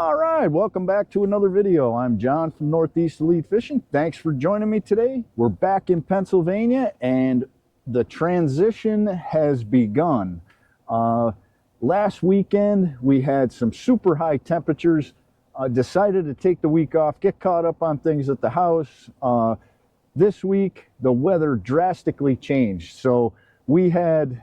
All right, welcome back to another video. I'm John from Northeast Elite Fishing. Thanks for joining me today. We're back in Pennsylvania and the transition has begun. Last weekend we had some super high temperatures. Decided to take the week off, get caught up on things at the house. This week the weather drastically changed. So we had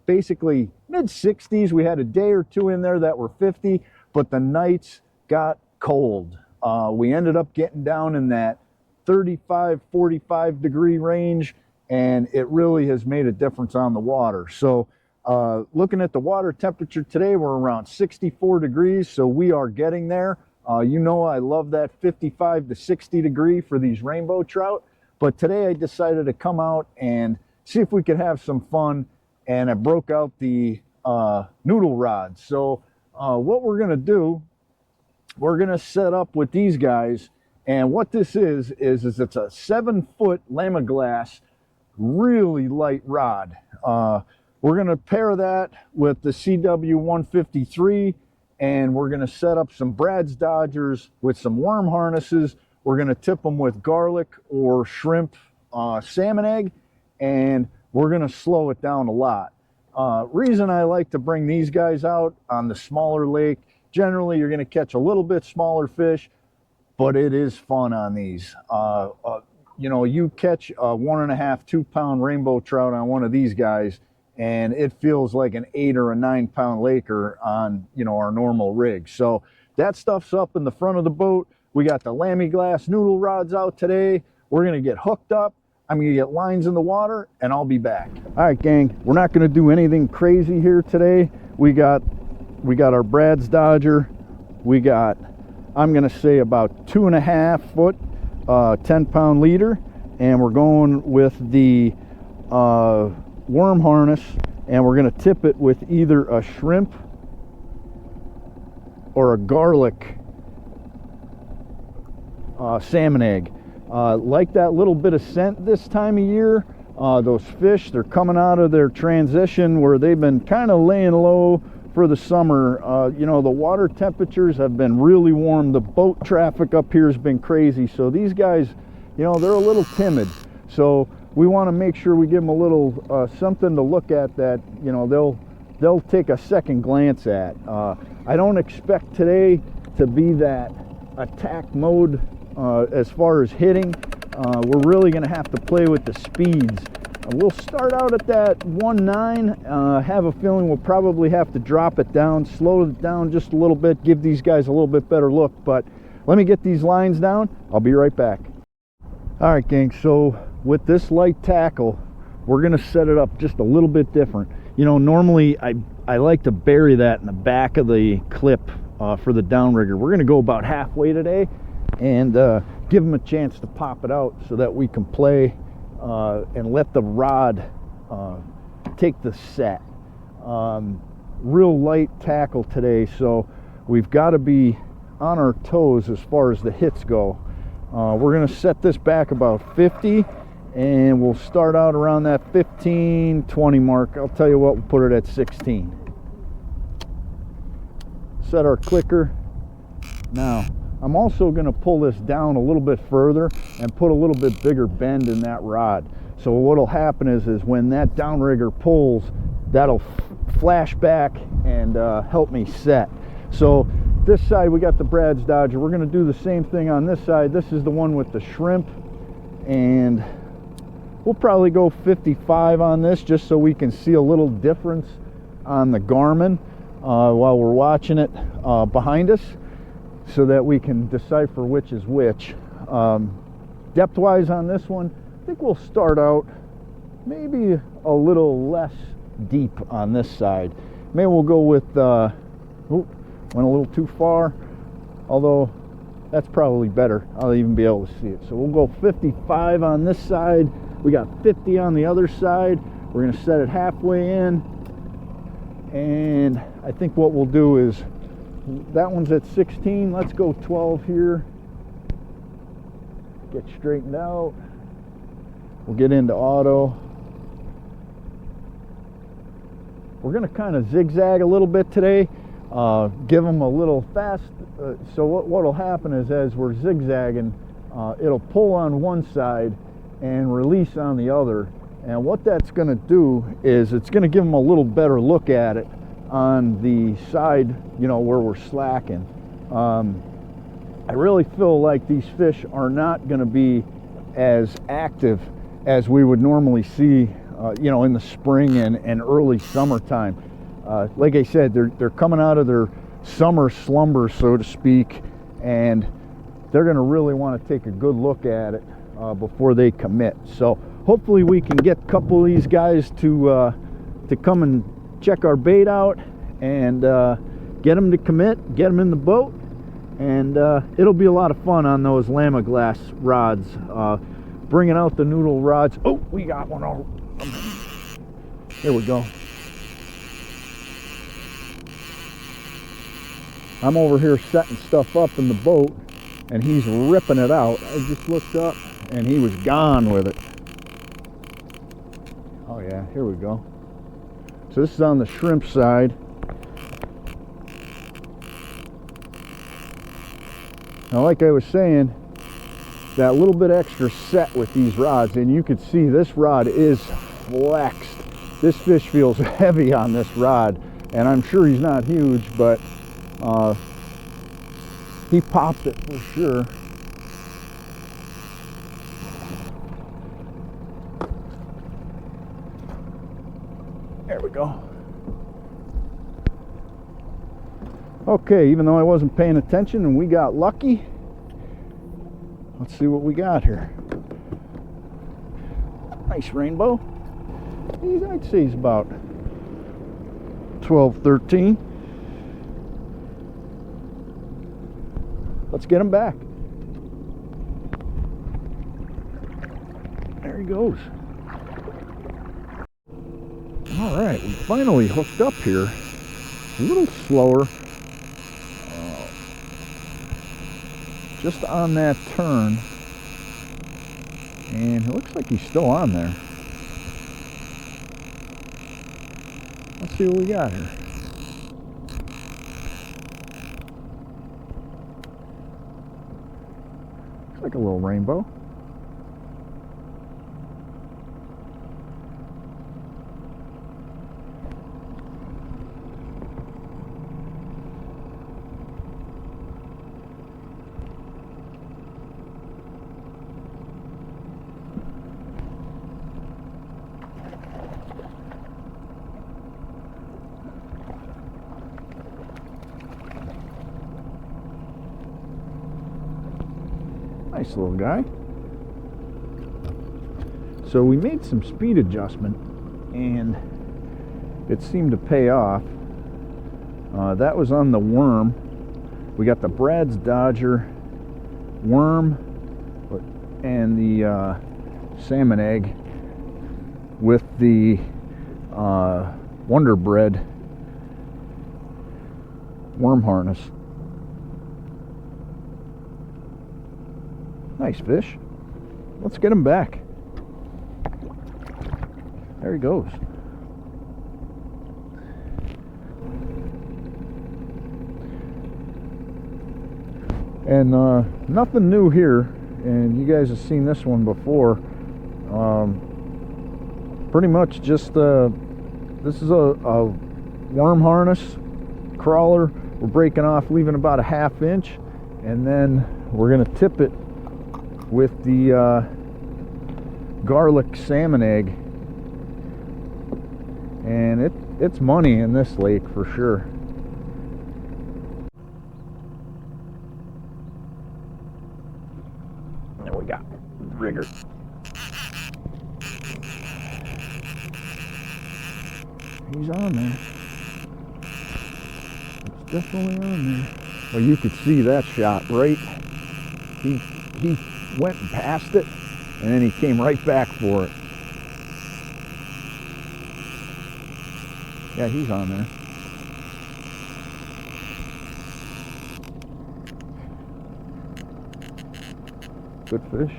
basically mid-60s. We had a day or two in there that were 50. But the nights got cold. We ended up getting down in that 35, 45 degree range, and it really has made a difference on the water. So looking at the water temperature today, we're around 64 degrees, so we are getting there. You know I love that 55 to 60 degree for these rainbow trout, but today I decided to come out and see if we could have some fun, and I broke out the noodle rods. So what we're going to do, we're going to set up with these guys, and what this is it's a 7-foot Lama glass, really light rod. We're going to pair that with the CW 153, and we're going to set up some Brad's Dodgers with some worm harnesses. We're going to tip them with garlic or shrimp salmon egg, and we're going to slow it down a lot. Reason I like to bring these guys out on the smaller lake, generally you're going to catch a little bit smaller fish, but it is fun on these. You know, you catch a 1.5, 2 pound rainbow trout on one of these guys, and it feels like an 8 or a 9 pound laker on, you know, our normal rig. So that stuff's up in the front of the boat. We got the Lamy glass noodle rods out today. We're going to get hooked up. I'm going to get lines in the water, and I'll be back. All right, gang, we're not going to do anything crazy here today. We got our Brad's Dodger. We got, I'm going to say about 2.5 foot, 10 pound leader, and we're going with the worm harness, and we're going to tip it with either a shrimp or a garlic salmon egg. Like that little bit of scent this time of year. Those fish, they're coming out of their transition where they've been kind of laying low for the summer. You know, the water temperatures have been really warm. The boat traffic up here has been crazy. So these guys, you know, they're a little timid. So we want to make sure we give them a little something to look at that, you know, they'll take a second glance at. I don't expect today to be that attack mode as far as hitting. We're really going to have to play with the speeds. We'll start out at that 1.9. Have a feeling we'll probably have to drop it down, slow it down just a little bit, give these guys a little bit better look. But let me get these lines down. I'll be right back. All right, gang, so with this light tackle, we're going to set it up just a little bit different. You know, normally I like to bury that in the back of the clip for the downrigger. We're going to go about halfway today and give them a chance to pop it out so that we can play and let the rod take the set. Real light tackle today, so we've got to be on our toes as far as the hits go. We're going to set this back about 50, and we'll start out around that 15-20 mark. I'll tell you what, we'll put it at 16. Set our clicker. Now I'm also going to pull this down a little bit further and put a little bit bigger bend in that rod. So what'll happen is when that downrigger pulls, that'll flash back and help me set. So this side we got the Brad's Dodger. We're going to do the same thing on this side. This is the one with the shrimp, and we'll probably go 55 on this just so we can see a little difference on the Garmin while we're watching it behind us, so that we can decipher which is which. Depth wise on this one, I think we'll start out maybe a little less deep on this side. Maybe we'll go with went a little too far, although that's probably better. I'll even be able to see it. So we'll go 55 on this side. We got 50 on the other side. We're going to set it halfway in, and I think what we'll do is, that one's at 16. Let's go 12 here. Get straightened out. We'll get into auto. We're going to kind of zigzag a little bit today. give them a little fast. So what'll happen is, as we're zigzagging, it'll pull on one side and release on the other. And what that's going to do is it's going to give them a little better look at it on the side, you know, where we're slacking. I really feel like these fish are not going to be as active as we would normally see, you know, in the spring and early summertime. Like I said, they're coming out of their summer slumber, so to speak, and they're going to really want to take a good look at it before they commit. So hopefully we can get a couple of these guys to come and check our bait out and get them to commit, get them in the boat, and it'll be a lot of fun on those Lama Glass rods. Bringing out the noodle rods. Oh, we got one. Here we go. I'm over here setting stuff up in the boat, and he's ripping it out. I just looked up, and he was gone with it. Oh yeah, here we go. So this is on the shrimp side. Now, like I was saying, that little bit extra set with these rods, and you can see this rod is flexed. This fish feels heavy on this rod, and I'm sure he's not huge, but he popped it for sure. There we go. Okay, even though I wasn't paying attention and we got lucky, let's see what we got here. Nice rainbow. I'd say he's about 12, 13. Let's get him back. There he goes. All right, we finally hooked up here. A little slower. Just on that turn, and it looks like he's still on there. Let's see what we got here. Looks like a little rainbow. Nice little guy. So we made some speed adjustment and it seemed to pay off. That was on the worm. We got the Brad's Dodger worm and the salmon egg with the Wonder Bread worm harness. Nice fish. Let's get him back. There he goes. And nothing new here, and you guys have seen this one before. Pretty much just this is a worm harness crawler. We're breaking off, leaving about a 1/2 inch, and then we're going to tip it with the garlic salmon egg, and it's money in this lake for sure. There we got rigger. He's on there. It's definitely on there. Well, you could see that shot, right? He went and passed it, and then he came right back for it. Yeah, he's on there. Good fish.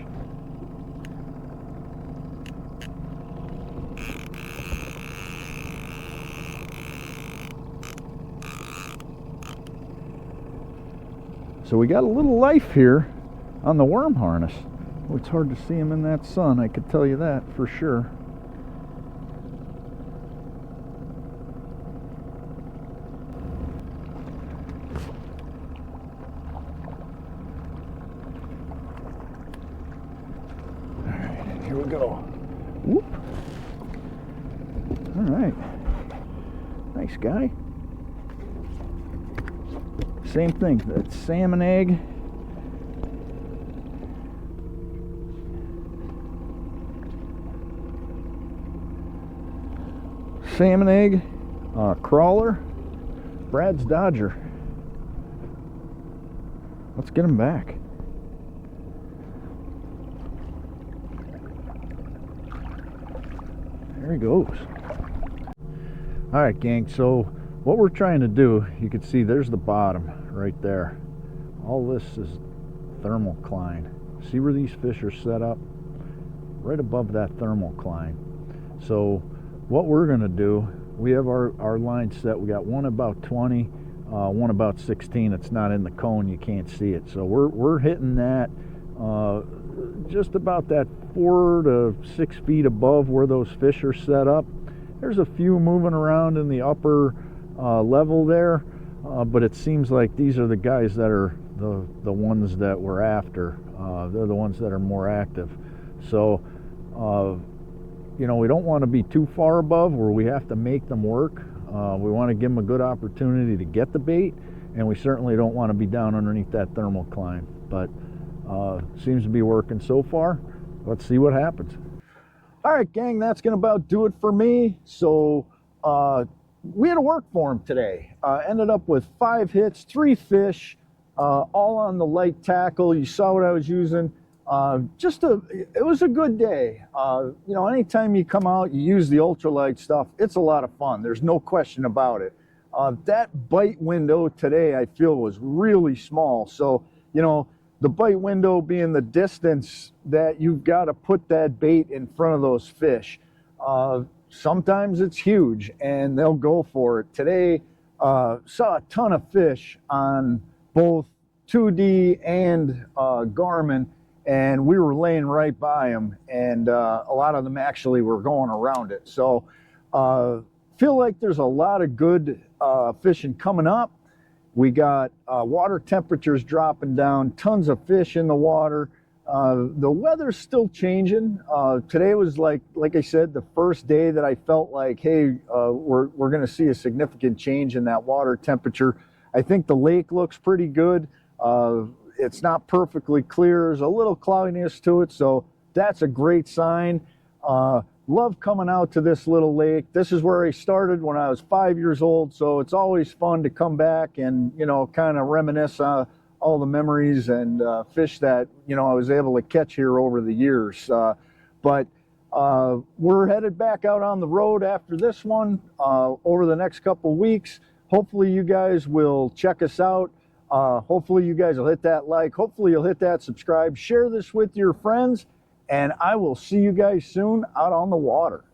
So we got a little life here on the worm harness. Oh, it's hard to see them in that sun, I could tell you that for sure. Alright, here we go. Whoop. Alright. Nice guy. Same thing, that salmon egg. Salmon egg, crawler, Brad's Dodger. Let's get him back. There he goes. All right, gang, so what we're trying to do, you can see there's the bottom right there. All this is thermocline. See where these fish are set up? Right above that thermocline. So what we're going to do, we have our line set. We got one about 20, one about 16. It's not in the cone, you can't see it. So we're hitting that just about that 4 to 6 feet above where those fish are set up. There's a few moving around in the upper level there, but it seems like these are the guys that are the ones that we're after. They're the ones that are more active. So you know, we don't want to be too far above where we have to make them work. We want to give them a good opportunity to get the bait, and we certainly don't want to be down underneath that thermocline. But seems to be working so far. Let's see what happens. All right, gang, that's gonna about do it for me. So we had to work for him today. Ended up with 5 hits, 3 fish, all on the light tackle. You saw what I was using. It was a good day. You know, anytime you come out, you use the ultralight stuff, it's a lot of fun. There's no question about it. That bite window today, I feel, was really small. So, you know, the bite window being the distance that you've got to put that bait in front of those fish. Sometimes it's huge and they'll go for it. Today, saw a ton of fish on both 2D and Garmin, and we were laying right by them, and a lot of them actually were going around it. So feel like there's a lot of good fishing coming up. We got water temperatures dropping down, tons of fish in the water. The weather's still changing. Today was like I said, the first day that I felt like, hey, we're going to see a significant change in that water temperature. I think the lake looks pretty good. It's not perfectly clear. There's a little cloudiness to it, so that's a great sign. Love coming out to this little lake. This is where I started when I was 5 years old, so it's always fun to come back and, you know, kind of reminisce all the memories and fish that, you know, I was able to catch here over the years. But we're headed back out on the road after this one over the next couple weeks. Hopefully you guys will check us out. Hopefully you guys will hit that like. Hopefully you'll hit that subscribe. Share this with your friends, and I will see you guys soon out on the water.